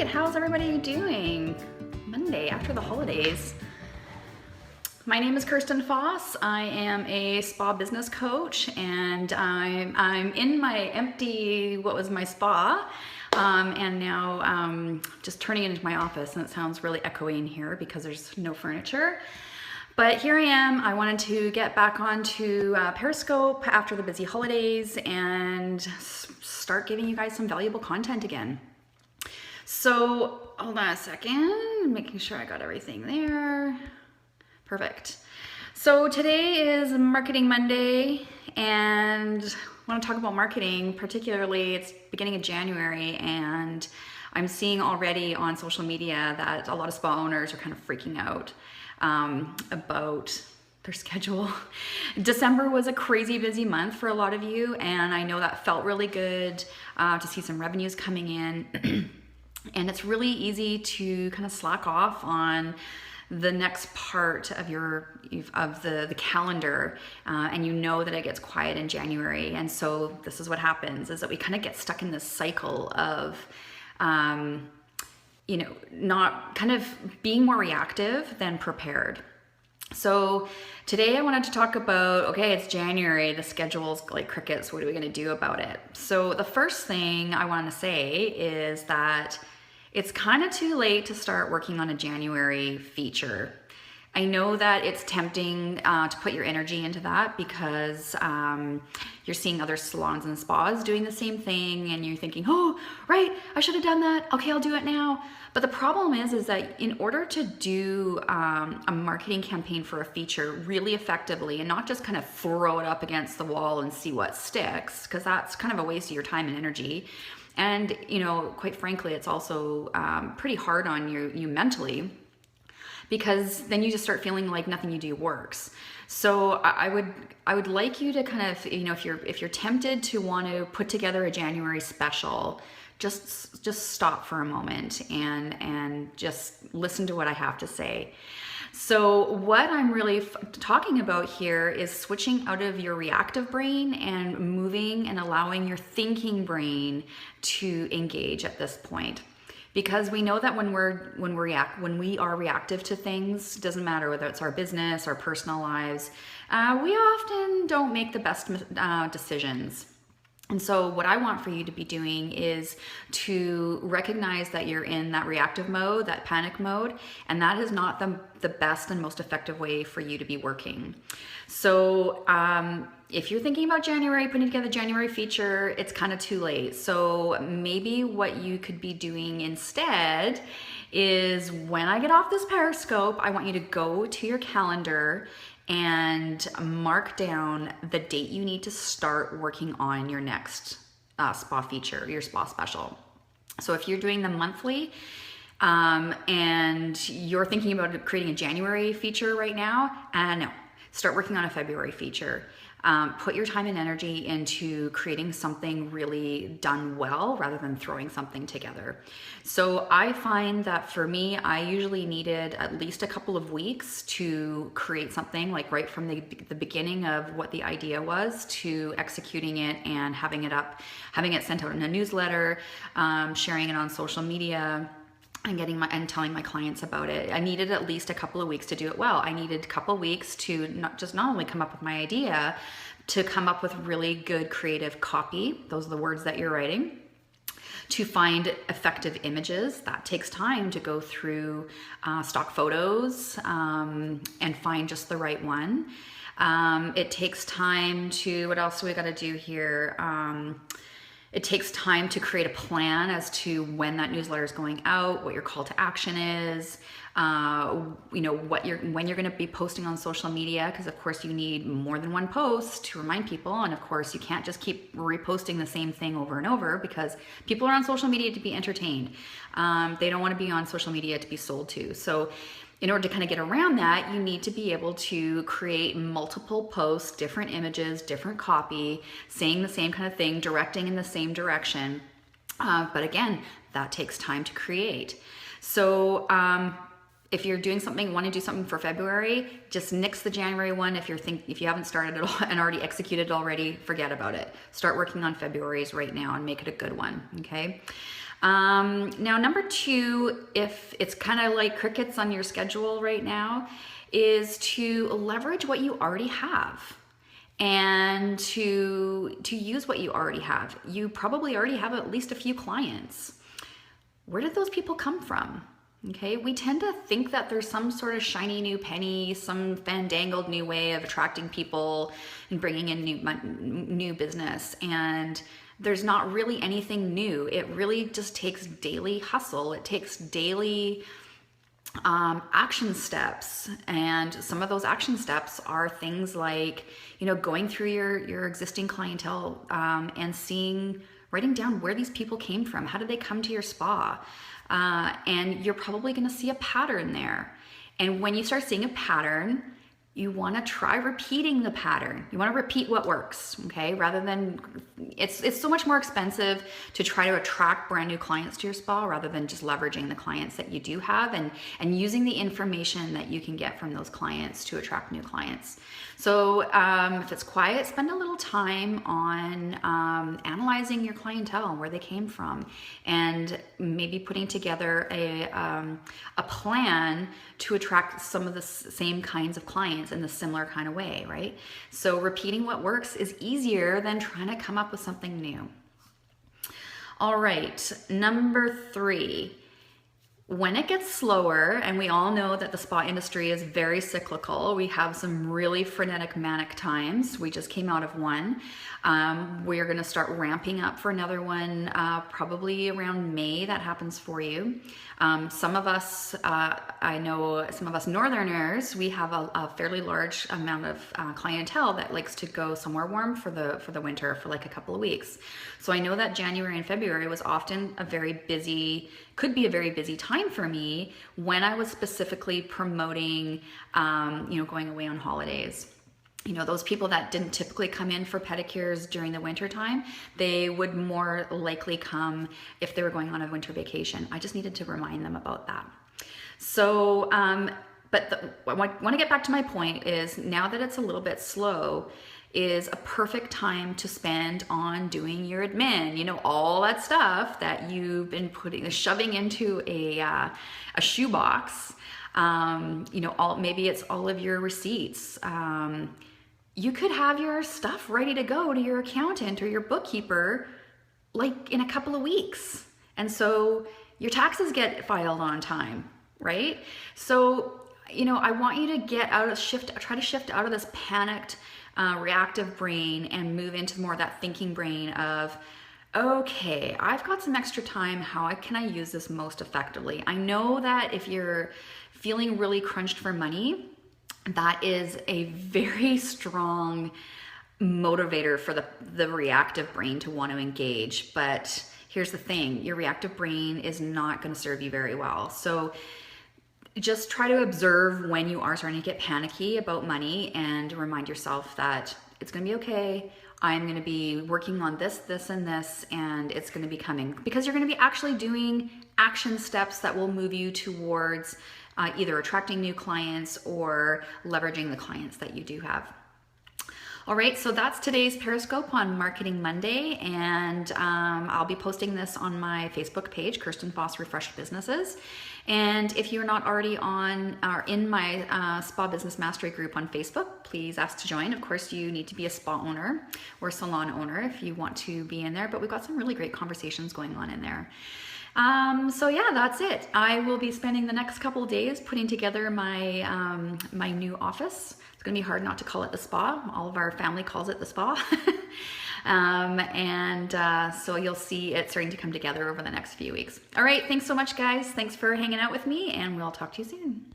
how's everybody doing? Monday after the holidays. My name is Kirsten Foss. I am a spa business coach, and I'm in my empty, what was my spa, and now just turning it into my office, and it sounds really echoey in here because there's no furniture. But here I am. I wanted to get back onto Periscope after the busy holidays and start giving you guys some valuable content again. So hold on a second, making sure I got everything there. Perfect. So today is Marketing Monday, and I want to talk about marketing. Particularly, it's beginning of January, and I'm seeing already on social media that a lot of spa owners are kind of freaking out about their schedule. December was a crazy busy month for a lot of you, and I know that felt really good to see some revenues coming in. And it's really easy to kind of slack off on the next part of the calendar, and you know that it gets quiet in January. And so this is what happens, is that we kind of get stuck in this cycle of not kind of being more reactive than prepared. So today I wanted to talk about, okay, it's January, the schedule's like crickets, what are we gonna do about it? So the first thing I wanna say is that it's kind of too late to start working on a January feature. I know that it's tempting to put your energy into that because you're seeing other salons and spas doing the same thing, and you're thinking, oh, right, I should have done that. Okay, I'll do it now. But the problem is that in order to do a marketing campaign for a feature really effectively and not just kind of throw it up against the wall and see what sticks, because that's kind of a waste of your time and energy. And, quite frankly, it's also pretty hard on you mentally, because then you just start feeling like nothing you do works. So I would like you to kind of, if you're tempted to want to put together a January special, just stop for a moment and just listen to what I have to say. So what I'm really talking about here is switching out of your reactive brain and moving and allowing your thinking brain to engage at this point. Because we know that when we are reactive to things, doesn't matter whether it's our business, our personal lives, we often don't make the best decisions. And so what I want for you to be doing is to recognize that you're in that reactive mode, that panic mode, and that is not the best and most effective way for you to be working. So if you're thinking about January, putting together a January feature, it's kind of too late. So maybe what you could be doing instead is, when I get off this Periscope, I want you to go to your calendar and mark down the date you need to start working on your next spa feature, your spa special. So if you're doing them monthly and you're thinking about creating a January feature right now, no, start working on a February feature. Put your time and energy into creating something really done well rather than throwing something together. So I find that for me, I usually needed at least a couple of weeks to create something, like right from the beginning of what the idea was to executing it and having it sent out in a newsletter, sharing it on social media, and telling my clients about it. I needed at least a couple of weeks to do it well. I needed a couple of weeks to not only come up with my idea, to come up with really good creative copy. Those are the words that you're writing. To find effective images. That takes time to go through stock photos and find just the right one. It takes time to, what else do we got to do here? It takes time to create a plan as to when that newsletter is going out, what your call to action is, when you're going to be posting on social media, because of course you need more than one post to remind people, and of course you can't just keep reposting the same thing over and over, because people are on social media to be entertained. They don't want to be on social media to be sold to. So in order to kind of get around that, you need to be able to create multiple posts, different images, different copy, saying the same kind of thing, directing in the same direction. But again, that takes time to create. So if you're doing something, want to do something for February, just nix the January one. If you haven't started it all and already executed already, forget about it. Start working on February's right now and make it a good one, okay? Now, number two, if it's kind of like crickets on your schedule right now, is to leverage what you already have and to use what you already have. You probably already have at least a few clients. Where did those people come from? Okay, we tend to think that there's some sort of shiny new penny, some fandangled new way of attracting people and bringing in new business, and there's not really anything new. It really just takes daily hustle. It takes daily action steps, and some of those action steps are things like, you know, going through your existing clientele and writing down where these people came from. How did they come to your spa? And you're probably going to see a pattern there. And when you start seeing a pattern, you want to try repeating the pattern. You want to repeat what works, okay? Rather than, it's so much more expensive to try to attract brand new clients to your spa rather than just leveraging the clients that you do have and using the information that you can get from those clients to attract new clients. So if it's quiet, spend a little time on analyzing your clientele and where they came from, and maybe putting together a plan to attract some of the same kinds of clients in the similar kind of way, right? So repeating what works is easier than trying to come up with something new. All right, number three. When it gets slower, and we all know that the spa industry is very cyclical, we have some really frenetic, manic times. We just came out of one. We're gonna start ramping up for another one probably around May. That happens for you. Some of us, I know some of us Northerners, we have a fairly large amount of clientele that likes to go somewhere warm for the winter for like a couple of weeks. So I know that January and February was often could be a very busy time for me when I was specifically promoting, going away on holidays. You know, those people that didn't typically come in for pedicures during the winter time, they would more likely come if they were going on a winter vacation. I just needed to remind them about that. So, but I want to get back to my point is, now that it's a little bit slow, is a perfect time to spend on doing your admin, you know, all that stuff that you've been shoving into a shoebox. Maybe it's all of your receipts. You could have your stuff ready to go to your accountant or your bookkeeper like in a couple of weeks. And so your taxes get filed on time, right? So, you know, I want you to try to shift out of this panicked, reactive brain and move into more of that thinking brain of, okay, I've got some extra time. How can I use this most effectively? I know that if you're feeling really crunched for money, that is a very strong motivator for the reactive brain to want to engage. But here's the thing, your reactive brain is not going to serve you very well. So just try to observe when you are starting to get panicky about money and remind yourself that it's going to be okay. I'm going to be working on this, this, and this, and it's going to be coming, because you're going to be actually doing action steps that will move you towards either attracting new clients or leveraging the clients that you do have. All right, so that's today's Periscope on Marketing Monday, and I'll be posting this on my Facebook page, Kirsten Foss Refreshed Businesses. And if you're not already in my Spa Business Mastery group on Facebook, please ask to join. Of course, you need to be a spa owner or salon owner if you want to be in there, but we've got some really great conversations going on in there. So yeah, that's it. I will be spending the next couple of days putting together my my new office. It's gonna be hard not to call it the spa. All of our family calls it the spa. So you'll see it starting to come together over the next few weeks. All right, thanks so much, guys. Thanks for hanging out with me, and we'll talk to you soon.